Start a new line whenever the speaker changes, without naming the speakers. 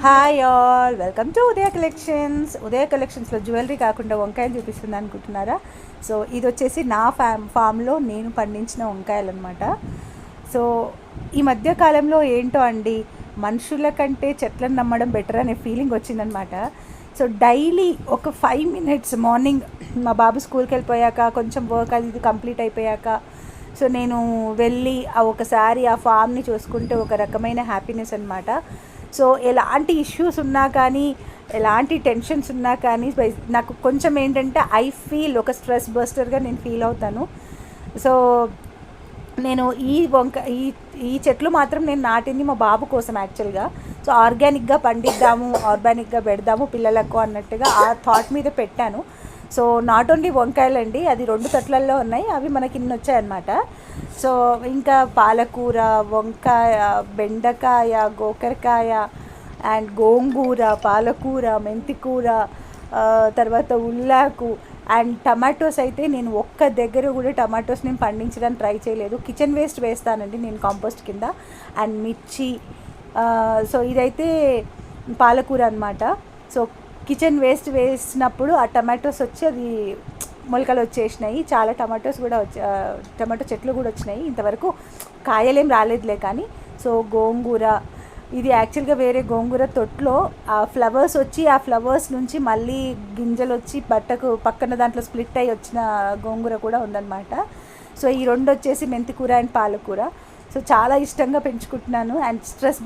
Hi all, welcome to Udaya collections. Udaya కలెక్షన్స్లో jewellery కాకుండా వంకాయలు చూపిస్తుంది అనుకుంటున్నారా? సో ఇది వచ్చేసి నా ఫామ్లో నేను పండించిన వంకాయలు అనమాట. సో ఈ మధ్యకాలంలో ఏంటో అండి, మనుషుల కంటే చెట్లను నమ్మడం బెటర్ అనే ఫీలింగ్ వచ్చిందనమాట. సో డైలీ ఒక 5 minutes మార్నింగ్ మా బాబు స్కూల్కి వెళ్ళిపోయాక, కొంచెం వర్క్ అది ఇది కంప్లీట్ అయిపోయాక, సో నేను వెళ్ళి ఒకసారి ఆ ఫామ్ని చూసుకుంటే ఒక రకమైన హ్యాపీనెస్ అనమాట. సో ఎలాంటి ఇష్యూస్ ఉన్నా కానీ, ఎలాంటి టెన్షన్స్ ఉన్నా కానీ నాకు కొంచెం ఏంటంటే ఐ ఫీల్ ఒక స్ట్రెస్ బస్టర్గా నేను ఫీల్ అవుతాను. సో నేను ఈ చెట్లు మాత్రం నేను నాటింది మా బాబు కోసం యాక్చువల్గా. సో ఆర్గానిక్గా పండిద్దాము, ఆర్గానిక్గా పెడదాము పిల్లలకు అన్నట్టుగా ఆ థాట్ మీద పెట్టాను. సో నాట్ ఓన్లీ వంకాయలు అండి, అది 2 తట్లల్లో ఉన్నాయి, అవి మనకి ఇన్ని వచ్చాయన్నమాట. సో ఇంకా పాలకూర, వంకాయ, బెండకాయ, గోకరకాయ అండ్ గోంగూర, పాలకూర, మెంతికూర, తర్వాత ఉల్లాకు అండ్ టమాటోస్. అయితే నేను ఒక్క దగ్గర కూడా టమాటోస్ నేను పండించడానికి ట్రై చేయలేదు. కిచెన్ వేస్ట్ వేస్తానండి నేను కాంపోస్ట్ కింద. అండ్ మిర్చి. సో ఇదైతే పాలకూర అనమాట. సో కిచెన్ వేస్ట్ వేసినప్పుడు ఆ టమాటోస్ వచ్చి అది మొలకలు వచ్చేసినాయి. చాలా టమాటోస్ కూడా టమాటో చెట్లు కూడా వచ్చినాయి. ఇంతవరకు కాయలేం రాలేదులే కానీ. సో గోంగూర, ఇది యాక్చువల్గా వేరే గోంగూర తొట్లో ఆ ఫ్లవర్స్ వచ్చి, ఆ ఫ్లవర్స్ నుంచి మళ్ళీ గింజలు వచ్చి బట్టకు పక్కన దాంట్లో స్ప్లిట్ అయ్యి వచ్చిన గోంగూర కూడా ఉందన్నమాట. సో ఈ 2 వచ్చేసి మెంతికూర అండ్ పాలకూర. సో చాలా ఇష్టంగా పెంచుకుంటున్నాను అండ్ స్ట్రెస్